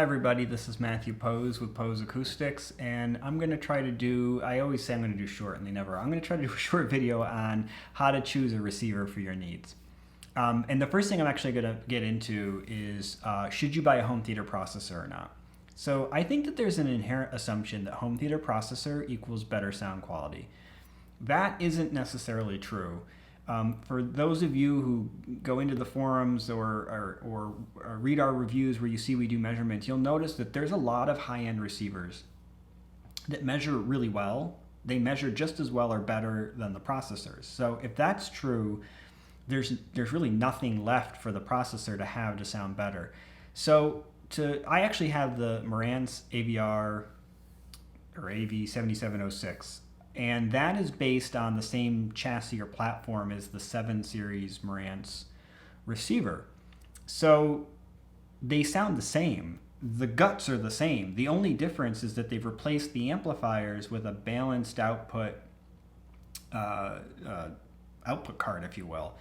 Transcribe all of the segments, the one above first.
Hi everybody, this is Matthew Poes with Poes Acoustics, and I'm going to try to do, I always say I'm going to do short and they never are. I'm going to try to do a short video on how to choose a receiver for your needs. And the first thing I'm actually going to get into is, should you buy a home theater processor or not? So I think that there's an inherent assumption that home theater processor equals better sound quality. That isn't necessarily true. For those of you who go into the forums or read our reviews where you see we do measurements, you'll notice that there's a lot of high-end receivers that measure really well. They measure just as well or better than the processors. So if that's true, there's really nothing left for the processor to have to sound better. So I actually have the Marantz AVR or AV7706. And that is based on the same chassis or platform as the 7 Series Marantz receiver. So they sound the same. The guts are the same. The only difference is that they've replaced the amplifiers with a balanced output card, if you will.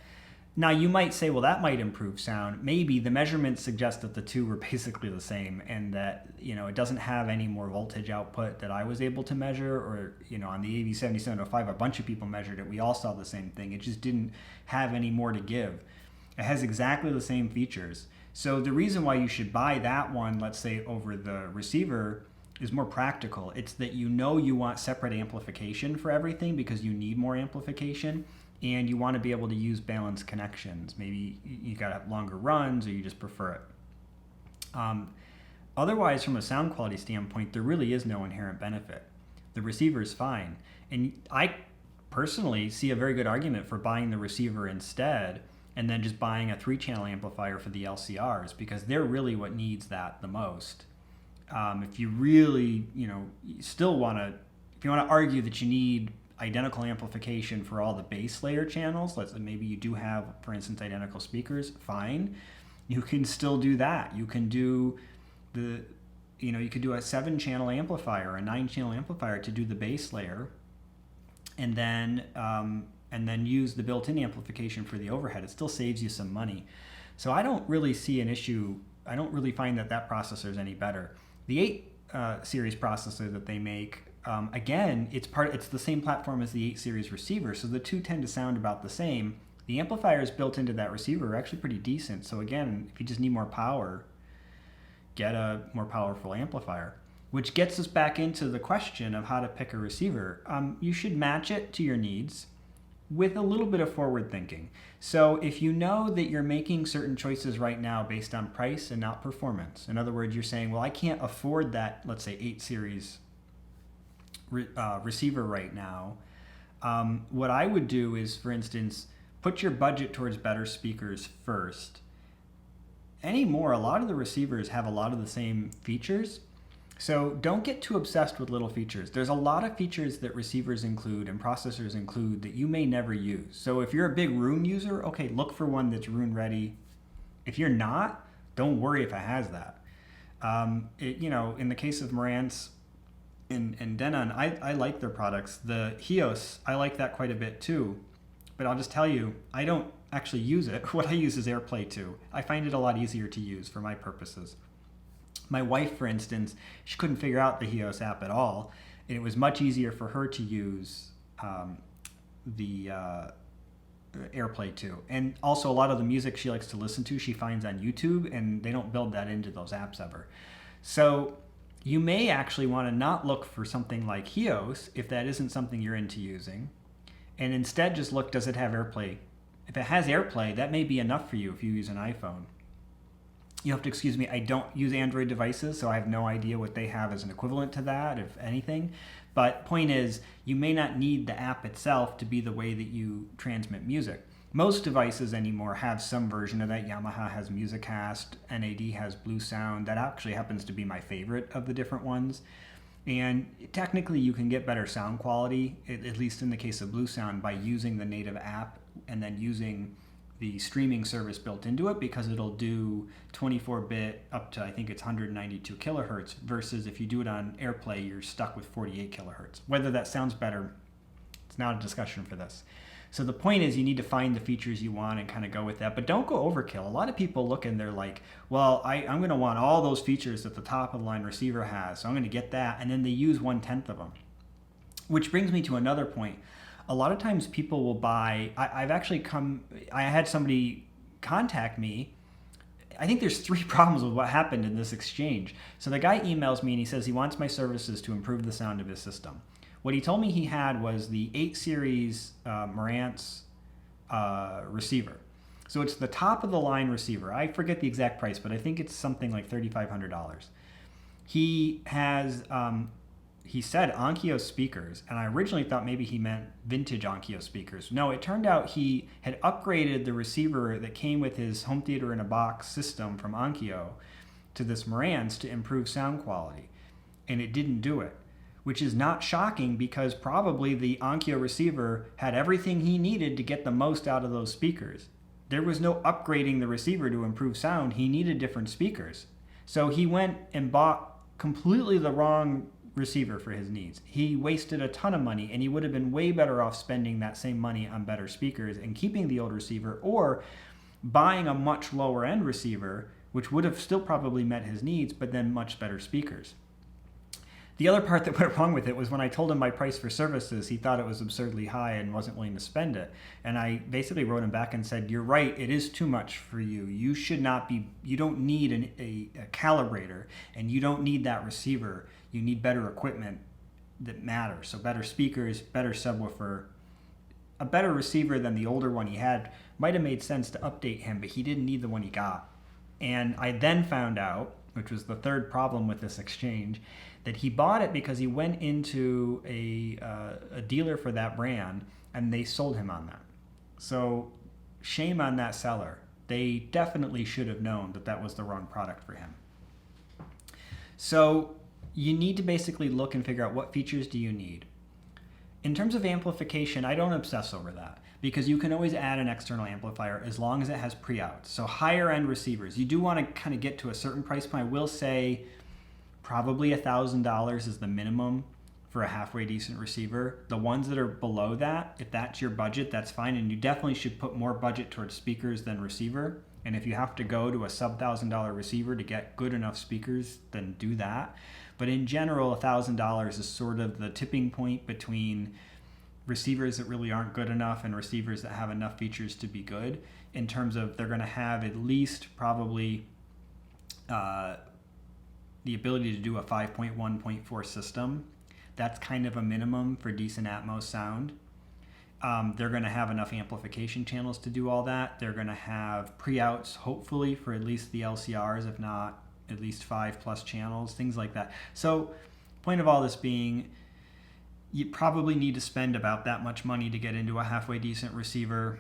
Now you might say, well, that might improve sound. Maybe. The measurements suggest that the two were basically the same, and that it doesn't have any more voltage output that I was able to measure, or on the AV7705 a bunch of people measured it. We all saw the same thing. It just didn't have any more to give. It has exactly the same features. So the reason why you should buy that one, let's say, over the receiver is more practical. It's that you want separate amplification for everything because you need more amplification. And you want to be able to use balanced connections. Maybe you got to have longer runs, or you just prefer it. Otherwise, from a sound quality standpoint, there really is no inherent benefit. The receiver is fine. And I personally see a very good argument for buying the receiver instead, and then just buying a 3-channel amplifier for the LCRs, because they're really what needs that the most. If you really, still want to, if you want to argue that you need identical amplification for all the base layer channels, maybe you do have, for instance, identical speakers, fine. You can still do that. You can do you could do a 7-channel amplifier, a 9-channel amplifier to do the base layer, and then use the built-in amplification for the overhead. It still saves you some money. So I don't really see an issue. I don't really find that processor is any better. The 8 series processor that they make, again, it's the same platform as the 8 series receiver, so the two tend to sound about the same. The amplifiers built into that receiver are actually pretty decent. So again, if you just need more power, get a more powerful amplifier. Which gets us back into the question of how to pick a receiver. You should match it to your needs with a little bit of forward thinking. So if you know that you're making certain choices right now based on price and not performance, in other words, you're saying, well, I can't afford that, let's say 8 series receiver right now, what I would do is, for instance, put your budget towards better speakers first. Anymore, a lot of the receivers have a lot of the same features, so don't get too obsessed with little features. There's a lot of features that receivers include and processors include that you may never use. So if you're a big Roon user, okay, look for one that's Roon ready. If you're not, don't worry if it has that. In the case of Marantz and Denon, I like their products. The Hios, I like that quite a bit too. But I'll just tell you, I don't actually use it. What I use is AirPlay 2. I find it a lot easier to use for my purposes. My wife, for instance, she couldn't figure out the Hios app at all. And it was much easier for her to use the AirPlay 2. And also a lot of the music she likes to listen to, she finds on YouTube, and they don't build that into those apps ever. So you may actually want to not look for something like Hios if that isn't something you're into using, and instead just look, does it have AirPlay? If it has AirPlay, that may be enough for you if you use an iPhone. You have to excuse me, I don't use Android devices, so I have no idea what they have as an equivalent to that, if anything. But point is, you may not need the app itself to be the way that you transmit music. Most devices anymore have some version of that. Yamaha has MusicCast, NAD has Blue Sound. That actually happens to be my favorite of the different ones. And technically you can get better sound quality, at least in the case of Blue Sound, by using the native app and then using the streaming service built into it, because it'll do 24-bit up to, I think it's 192 kilohertz, versus if you do it on AirPlay, you're stuck with 48 kilohertz. Whether that sounds better, it's not a discussion for this. So the point is you need to find the features you want and kind of go with that, but don't go overkill. A lot of people look and they're like, well, I'm going to want all those features that the top of the line receiver has, so I'm going to get that, and then they use 1/10 of them. Which brings me to another point. A lot of times people will buy, I had somebody contact me. I think there's 3 problems with what happened in this exchange. So the guy emails me and he says he wants my services to improve the sound of his system. What he told me he had was the 8 series Marantz receiver. So it's the top of the line receiver. I forget the exact price, but I think it's something like $3,500. He has, he said Onkyo speakers, and I originally thought maybe he meant vintage Onkyo speakers. No, it turned out he had upgraded the receiver that came with his home theater in a box system from Onkyo to this Marantz to improve sound quality, and it didn't do it, which is not shocking because probably the Onkyo receiver had everything he needed to get the most out of those speakers. There was no upgrading the receiver to improve sound. He needed different speakers. So he went and bought completely the wrong receiver for his needs. He wasted a ton of money, and he would have been way better off spending that same money on better speakers and keeping the old receiver, or buying a much lower end receiver, which would have still probably met his needs, but then much better speakers. The other part that went wrong with it was when I told him my price for services, he thought it was absurdly high and wasn't willing to spend it. And I basically wrote him back and said, you're right, it is too much for you. You should not be, you don't need a calibrator, and you don't need that receiver. You need better equipment that matters. So better speakers, better subwoofer, a better receiver than the older one he had. Might have made sense to update him, but he didn't need the one he got. And I then found out, which was the third problem with this exchange, that he bought it because he went into a dealer for that brand and they sold him on that. So shame on that seller. They definitely should have known that that was the wrong product for him. So you need to basically look and figure out what features do you need. In terms of amplification, I don't obsess over that because you can always add an external amplifier as long as it has pre-outs. So higher end receivers, you do want to kind of get to a certain price point. I will say probably $1,000 is the minimum for a halfway decent receiver. The ones that are below that, if that's your budget, that's fine. And you definitely should put more budget towards speakers than receiver. And if you have to go to a sub $1,000 receiver to get good enough speakers, then do that. But in general, $1,000 is sort of the tipping point between receivers that really aren't good enough and receivers that have enough features to be good, in terms of they're going to have at least probably the ability to do a 5.1.4 system. That's kind of a minimum for decent Atmos sound. They're going to have enough amplification channels to do all that. They're going to have pre-outs, hopefully, for at least the LCRs, if not at least 5+ channels, things like that. So point of all this being, you probably need to spend about that much money to get into a halfway decent receiver.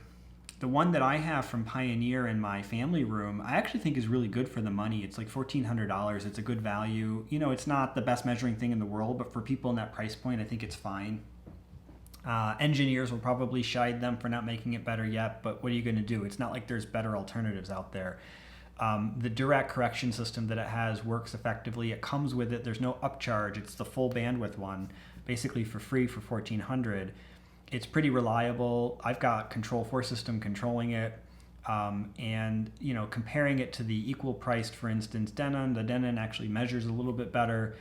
The one that I have from Pioneer in my family room, I actually think is really good for the money. It's like $1,400. It's a good value. You know, it's not the best measuring thing in the world, but for people in that price point, I think it's fine. Engineers will probably chide them for not making it better yet, but what are you going to do? It's not like there's better alternatives out there. The direct correction system that it has works effectively. It comes with it. There's no upcharge. It's the full bandwidth one, basically for free for $1,400. It's pretty reliable. I've got Control 4 system controlling it. And, you know, comparing it to the equal priced, for instance, Denon, the Denon actually measures a little bit better,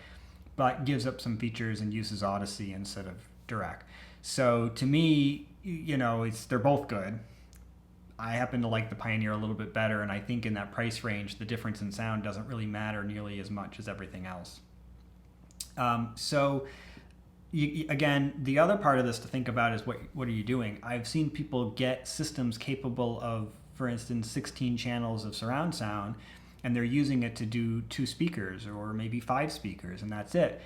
but gives up some features and uses Odyssey instead of direct. So to me, you know, they're both good. I happen to like the Pioneer a little bit better, and I think in that price range, the difference in sound doesn't really matter nearly as much as everything else. Again, the other part of this to think about is what are you doing? I've seen people get systems capable of, for instance, 16 channels of surround sound, and they're using it to do 2 speakers or maybe 5 speakers, and that's it.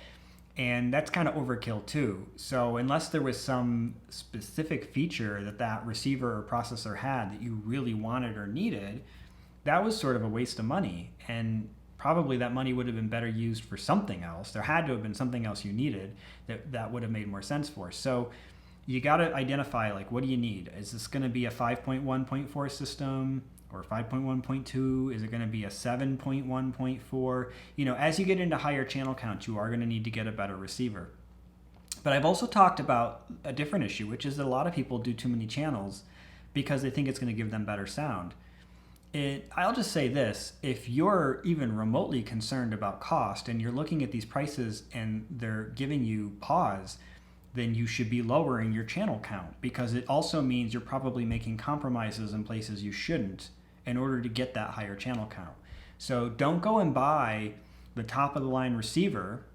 And that's kind of overkill too. So unless there was some specific feature that receiver or processor had that you really wanted or needed, that was sort of a waste of money. And probably that money would have been better used for something else. There had to have been something else you needed that would have made more sense for. So you got to identify, like, what do you need? Is this going to be a 5.1.4 system or 5.1.2? Is it going to be a 7.1.4? You know, as you get into higher channel counts, you are going to need to get a better receiver. But I've also talked about a different issue, which is that a lot of people do too many channels because they think it's going to give them better sound. I'll just say this, if you're even remotely concerned about cost and you're looking at these prices and they're giving you pause, then you should be lowering your channel count, because it also means you're probably making compromises in places you shouldn't in order to get that higher channel count. So don't go and buy the top of the line receiver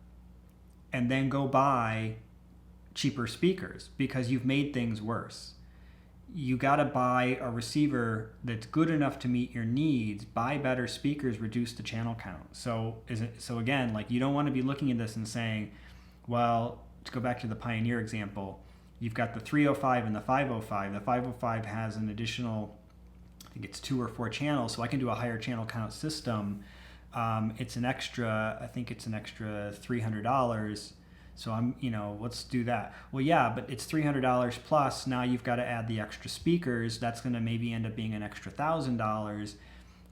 and then go buy cheaper speakers, because you've made things worse. You got to buy a receiver that's good enough to meet your needs, buy better speakers, reduce the channel count. So again, like, you don't want to be looking at this and saying, well, to go back to the Pioneer example, you've got the 305 and the 505. The 505 has an additional, I think it's 2 or 4 channels, so I can do a higher channel count system. It's an extra, I think it's an extra $300. So let's do that. Well, yeah, but it's $300 plus. Now you've got to add the extra speakers. That's going to maybe end up being an extra $1,000.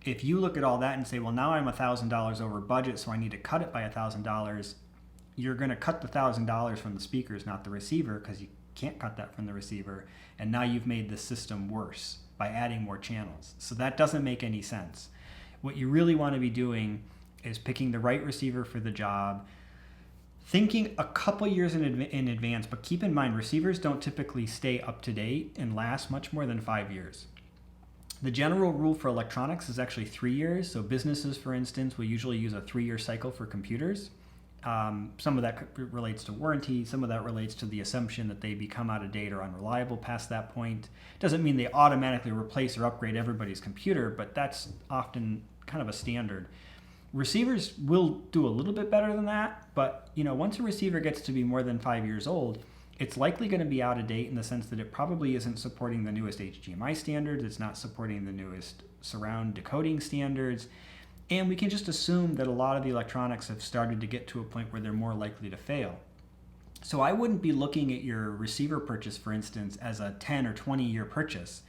If you look at all that and say, well, now I'm $1,000 over budget, so I need to cut it by $1,000, you're going to cut the $1,000 from the speakers, not the receiver, because you can't cut that from the receiver. And now you've made the system worse by adding more channels. So that doesn't make any sense. What you really want to be doing is picking the right receiver for the job, thinking a couple years in advance, but keep in mind, receivers don't typically stay up to date and last much more than 5 years. The general rule for electronics is actually 3 years. So businesses, for instance, will usually use a 3-year cycle for computers. Some of that relates to warranty. Some of that relates to the assumption that they become out of date or unreliable past that point. Doesn't mean they automatically replace or upgrade everybody's computer, but that's often kind of a standard. Receivers will do a little bit better than that, but once a receiver gets to be more than 5 years old, it's likely going to be out of date in the sense that it probably isn't supporting the newest HDMI standards, it's not supporting the newest surround decoding standards, and we can just assume that a lot of the electronics have started to get to a point where they're more likely to fail. So I wouldn't be looking at your receiver purchase, for instance, as a 10 or 20 year purchase.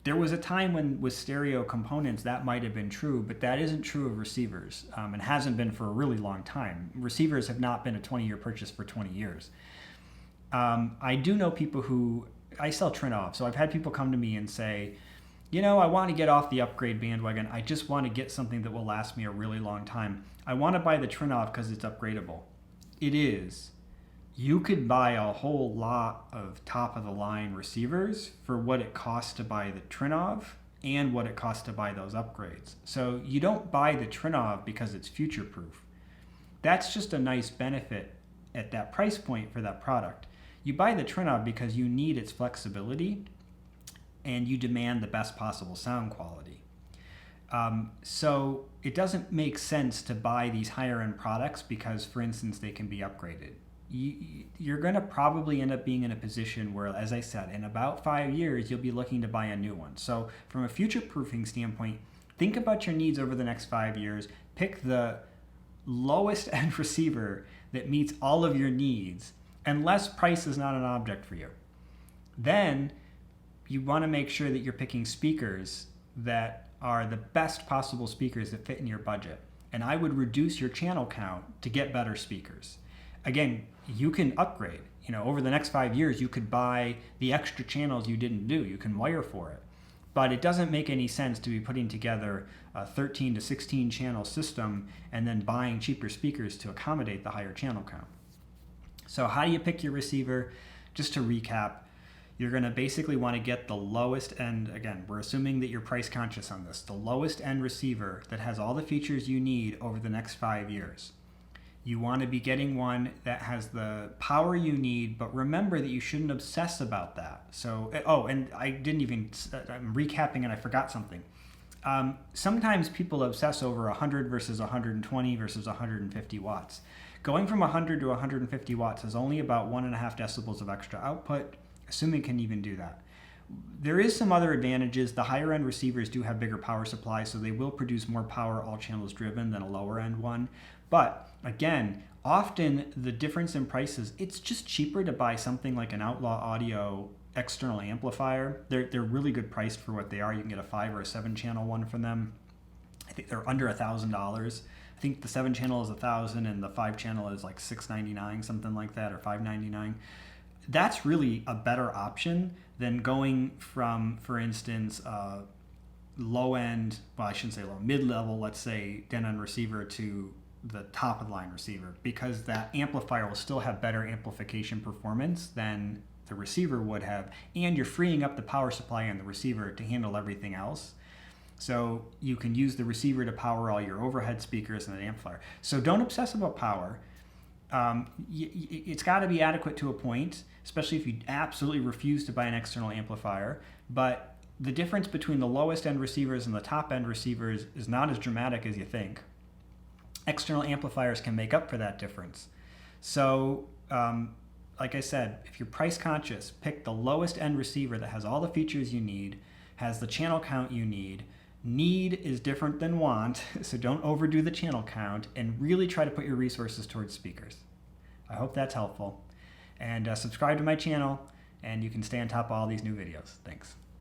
There was a time when with stereo components that might have been true, but that isn't true of receivers, and hasn't been for a really long time. Receivers have not been a 20-year purchase for 20 years. I do know people who, I sell Trinnov, so I've had people come to me and say, I want to get off the upgrade bandwagon. I just want to get something that will last me a really long time. I want to buy the Trinnov because it's upgradable. It is. You could buy a whole lot of top-of-the-line receivers for what it costs to buy the Trinnov and what it costs to buy those upgrades. So you don't buy the Trinnov because it's future-proof. That's just a nice benefit at that price point for that product. You buy the Trinnov because you need its flexibility and you demand the best possible sound quality. So it doesn't make sense to buy these higher-end products because, for instance, they can be upgraded. You're going to probably end up being in a position where, as I said, in about 5 years, you'll be looking to buy a new one. So from a future-proofing standpoint, think about your needs over the next 5 years. Pick the lowest end receiver that meets all of your needs, unless price is not an object for you. Then you want to make sure that you're picking speakers that are the best possible speakers that fit in your budget. And I would reduce your channel count to get better speakers. Again, you can upgrade. Over the next 5 years, you could buy the extra channels you didn't do. You can wire for it. But it doesn't make any sense to be putting together a 13 to 16 channel system and then buying cheaper speakers to accommodate the higher channel count. So how do you pick your receiver? Just to recap, you're going to basically want to get the lowest end. Again, we're assuming that you're price conscious on this. The lowest end receiver that has all the features you need over the next 5 years. You want to be getting one that has the power you need, but remember that you shouldn't obsess about that. So, and I'm recapping and I forgot something. Sometimes people obsess over 100 versus 120 versus 150 watts. Going from 100 to 150 watts is only about 1.5 decibels of extra output, assuming it can even do that. There is some other advantages. The higher end receivers do have bigger power supplies, so they will produce more power all channels driven than a lower end one. But again, often the difference in prices, it's just cheaper to buy something like an Outlaw Audio external amplifier. They're really good priced for what they are. You can get a 5 or a 7 channel one from them. I think they're under $1,000. I think the 7-channel is $1,000 and the 5-channel is like $699, something like that, or $599. That's really a better option than going from, for instance, low end, well, I shouldn't say low, mid-level, let's say Denon receiver to the top of the line receiver, because that amplifier will still have better amplification performance than the receiver would have, and you're freeing up the power supply and the receiver to handle everything else. So you can use the receiver to power all your overhead speakers and the amplifier. So don't obsess about power. It's got to be adequate to a point, especially if you absolutely refuse to buy an external amplifier. But the difference between the lowest end receivers and the top end receivers is not as dramatic as you think. External amplifiers can make up for that difference. So, like I said, if you're price conscious, pick the lowest end receiver that has all the features you need, has the channel count you need. Need is different than want, so don't overdo the channel count, and really try to put your resources towards speakers. I hope that's helpful. And subscribe to my channel, and you can stay on top of all these new videos. Thanks.